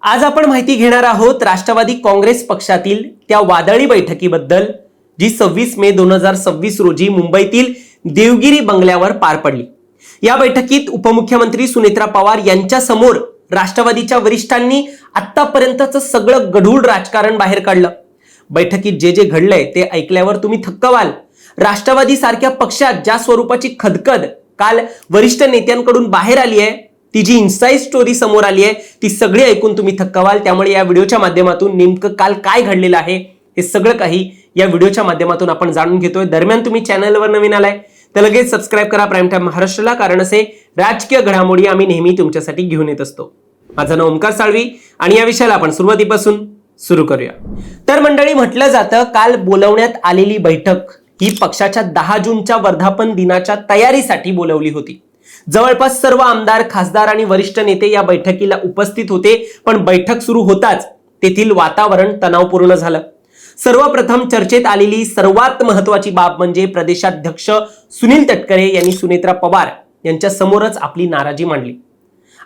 आज आपण माहिती घेणार आहोत राष्ट्रवादी काँग्रेस पक्षातील त्या वादळी बैठकीबद्दल जी 26 मे 2026 रोजी मुंबईतील देवगिरी बंगल्यावर पार पडली। या बैठकीत उपमुख्यमंत्री सुनेत्रा पवार यांच्या समोर राष्ट्रवादीच्या वरिष्ठांनी आतापर्यंतचं सगळं गढूळ राजकारण बाहेर काढलं। बैठकीत जे जे घडलंय ते ऐकल्यावर तुम्ही थक्क व्हाल। राष्ट्रवादी सारख्या पक्षात ज्या स्वरूपाची खदखद काल वरिष्ठ नेत्यांकडून बाहेर आली आहे, ती जी इनसाइड स्टोरी समोर आली आहे, ती सगळी ऐकून तुम्ही थक्क व्हाल। त्यामुळे या व्हिडिओच्या माध्यमातून नेमकं काल काय घडलेलं आहे हे सगळं काही या व्हिडिओच्या माध्यमातून आपण जाणून घेतोय। दरम्यान तुम्ही चॅनलवर नवीन आलाय तर लगेच सबस्क्राइब करा प्राईम टाइम महाराष्ट्राला, कारण असे राजकीय घडामोडी आम्ही नेहमी तुमच्यासाठी घेऊन येत असतो। माझं नाव ओमकार साळवी आणि या विषयाला आपण सुरुवातीपासून सुरू करूया। तर मंडळी, म्हटलं जातं काल बोलवण्यात आलेली बैठक ही पक्षाच्या 10 जूनच्या वर्धापन दिनाच्या तयारीसाठी बोलवली होती। जवळपास सर्व आमदार, खासदार आणि वरिष्ठ नेते या बैठकीला उपस्थित होते, पण बैठक सुरू होताच तेथील वातावरण तणावपूर्ण झालं। सर्वप्रथम चर्चेत आलेली सर्वात महत्त्वाची बाब म्हणजे प्रदेशाध्यक्ष सुनील तटकरे यांनी सुनेत्रा पवार यांच्या समोरच आपली नाराजी मांडली।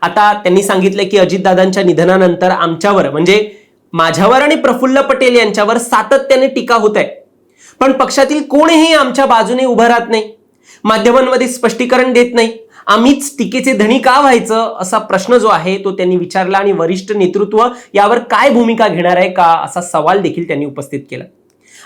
आता त्यांनी सांगितले की अजितदादांच्या निधनानंतर आमच्यावर म्हणजे माझ्यावर आणि प्रफुल्ल पटेल यांच्यावर सातत्याने टीका होत आहे, पण पक्षातील कोणीही आमच्या बाजूने उभं राहत नाही, माध्यमांमध्ये स्पष्टीकरण देत नाही। आम्हीच टीकेचे धनी का व्हायचं असा प्रश्न जो आहे तो त्यांनी विचारला आणि वरिष्ठ नेतृत्व यावर काय भूमिका घेणार आहे का असा सवाल देखील त्यांनी उपस्थित केला।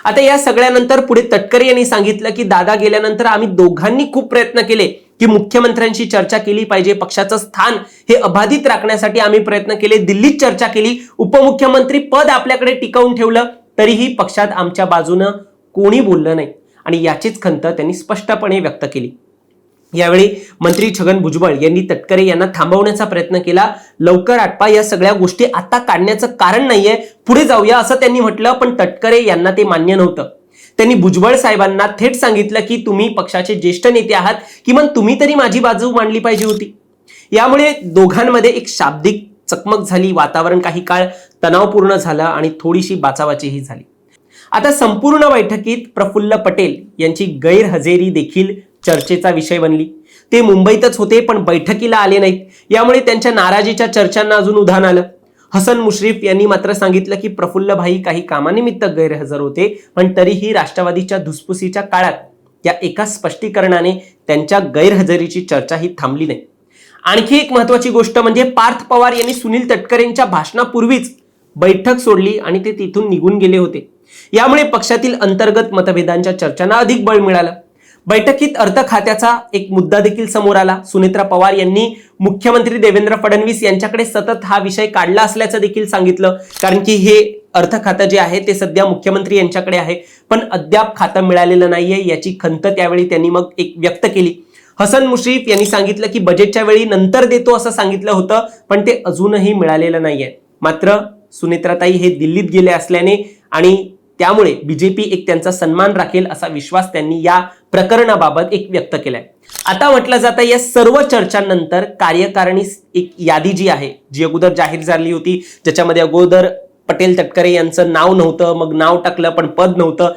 आता या सगळ्यानंतर पुढे तटकरे यांनी सांगितलं की दादा गेल्यानंतर आम्ही दोघांनी खूप प्रयत्न केले की मुख्यमंत्र्यांशी चर्चा केली पाहिजे, पक्षाचं स्थान हे अबाधित राखण्यासाठी आम्ही प्रयत्न केले, दिल्लीत चर्चा केली, उपमुख्यमंत्री पद आपल्याकडे टिकवून ठेवलं, तरीही पक्षात आमच्या बाजूनं कोणी बोललं नाही आणि याचीच खंत त्यांनी स्पष्टपणे व्यक्त केली। यावेळी मंत्री छगन भुजबळ यांनी तटकरे यांना थांबवण्याचा प्रयत्न केला। लवकर आटपा, या सगळ्या गोष्टी आता काढण्याचं कारण नाहीये, पुढे जाऊया असं त्यांनी म्हटलं, पण तटकरे यांना ते मान्य नव्हतं। त्यांनी भुजबळ साहेबांना थेट सांगितलं की तुम्ही पक्षाचे ज्येष्ठ नेते आहात, किमान तुम्ही तरी माझी बाजू मांडली पाहिजे होती। यामुळे दोघांमध्ये एक शाब्दिक चकमक झाली, वातावरण काही काळ तणावपूर्ण झालं आणि थोडीशी बाचाबाचीही झाली। आता संपूर्ण बैठकीत प्रफुल्ल पटेल यांची गैरहजेरी देखील चर्चेचा विषय बनली। ते मुंबईतच होते पण बैठकीला आले नाहीत, यामुळे त्यांच्या नाराजीच्या चर्चांना अजून उधाण आलं। हसन मुश्रीफ यांनी मात्र सांगितलं की प्रफुल्ल भाई काही कामानिमित्त गैरहजर होते, पण तरीही राष्ट्रवादीच्या धुसफुसीच्या काळात या एका स्पष्टीकरणाने त्यांच्या गैरहजेरीची चर्चा ही थांबली नाही। आणखी एक महत्त्वाची गोष्ट म्हणजे पार्थ पवार यांनी सुनील तटकरेंच्या भाषणापूर्वीच बैठक सोडली आणि ते तिथून निघून गेले होते। यामुळे पक्षातील अंतर्गत मतभेदांच्या चर्चांना अधिक बळ मिळालं। बैठकीत अर्थ खात्याचा एक मुद्दा देखील समोर आला। सुनेत्रा पवार यांनी मुख्यमंत्री देवेंद्र फडणवीस यांच्याकडे सतत हा विषय काढला असल्याचं देखील सांगितलं, कारण की हे अर्थ खातं जे आहे ते सध्या मुख्यमंत्री यांच्याकडे आहे, पण अद्याप खातं मिळालेलं नाहीये, याची खंत त्यावेळी त्यांनी मग एक व्यक्त केली। हसन मुश्रीफ यांनी सांगितलं की बजेटच्या वेळी नंतर देतो असं सांगितलं होतं, पण ते अजूनही मिळालेलं नाहीये। मात्र सुनेत्राताई हे दिल्लीत गेले असल्याने आणि त्यामुळे बीजेपी एक त्यांचा सन्मान राखेल असा विश्वास त्यांनी या प्रकरणाबाबत एक व्यक्त केलाय। आता म्हटलं जातं या सर्व चर्चांनंतर कार्यकारिणी एक यादी जी आहे, जी अगोदर जाहीर झाली होती, ज्याच्यामध्ये अगोदर पटेल तटकरे यांचं नाव नव्हतं, मग नाव टाकलं पण पद नव्हतं,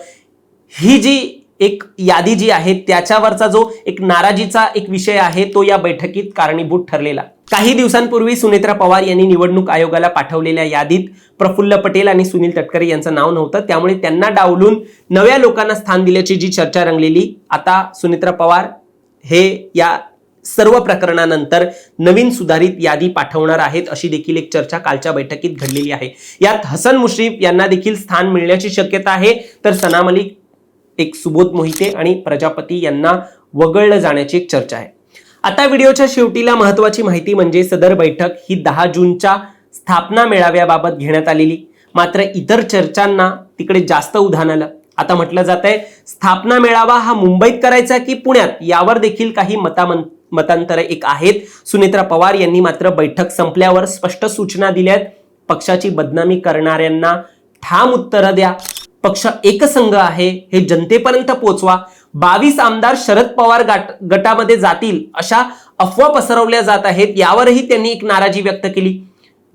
ही जी एक यादी जी आहे त्याच्यावरचा जो एक नाराजीचा एक विषय आहे तो या बैठकीत कारणीभूत ठरलेला। काही दिवसांपूर्वी सुनेत्रा पवार यांनी निवडणूक आयोगाला पाठवलेल्या यादीत प्रफुल्ल पटेल आणि सुनील तटकरे यांचं नाव नव्हतं, त्यामुळे त्यांना डावलून नव्या लोकांना स्थान दिल्याची जी चर्चा रंगलेली, आता सुनेत्रा पवार हे या सर्व प्रकरणानंतर नवीन सुधारित यादी पाठवणार आहेत अशी देखील एक चर्चा कालच्या बैठकीत घडलेली आहे। यात हसन मुश्रीफ यांना देखील स्थान मिळण्याची शक्यता आहे, तर सना मलिक, एक सुबोध मोहिते आणि प्रजापती यांना वगळलं जाण्याची एक चर्चा आहे। आता व्हिडिओच्या शेवटीला महत्त्वाची माहिती म्हणजे सदर बैठक ही 10 जूनच्या स्थापना मेळाव्याबाबत घेण्यात आलेली, मात्र इतर चर्चांना तिकडे जास्त उधाण आलं। आता म्हटलं जात आहे स्थापना मेळावा हा मुंबईत करायचा की पुण्यात, यावर देखील काही मतांतर एक आहेत। सुनेत्रा पवार यांनी मात्र बैठक संपल्यावर स्पष्ट सूचना दिल्यात, पक्षाची बदनामी करणाऱ्यांना ठाम उत्तरं द्या, पक्ष एकसंघ आहे हे जनतेपर्यंत पोहोचवा, 22 आमदार शरद पवार गटामध्ये जातील अशा अफवा पसरवल्या जात आहेत, यावरही त्यांनी एक नाराजी व्यक्त केली।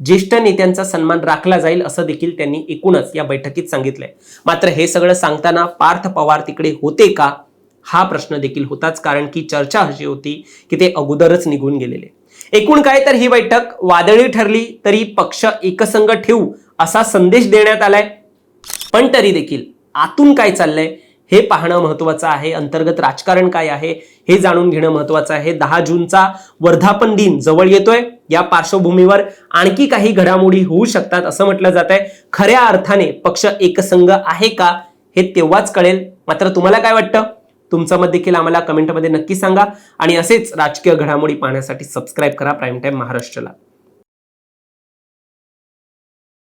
ज्येष्ठ नेत्यांचा सन्मान राखला जाईल असं देखील त्यांनी एकूणच या बैठकीत सांगितलंय। मात्र हे सगळं सांगताना पार्थ पवार तिकडे होते का हा प्रश्न देखील होताच, कारण की चर्चा अशी होती की ते अगोदरच निघून गेलेले। एकूण काय तर ही बैठक वादळी ठरली तरी पक्ष एकसंघ ठेवू असा संदेश देण्यात आलाय. पण तरी देखील आतून काय चाललंय हे पाहणं महत्वाचं आहे. अंतर्गत राजकारण काय आहे हे जाणून घेणं महत्वाचं आहे. 10 जूनचा वर्धापन दिन जवळ येतोय. या पार्श्वभूमीवर आणखी काही घडामोडी होऊ शकतात असं म्हटलं जात आहे. खऱ्या अर्थाने पक्ष एकसंघ आहे का हे तेव्हाच कळेल. मात्र तुम्हाला काय वाटतं? तुमचं मत देखील आम्हाला कमेंटमध्ये नक्की सांगा आणि असेच राजकीय घडामोडी पाहण्यासाठी सबस्क्राईब करा प्राईम टाइम महाराष्ट्राला.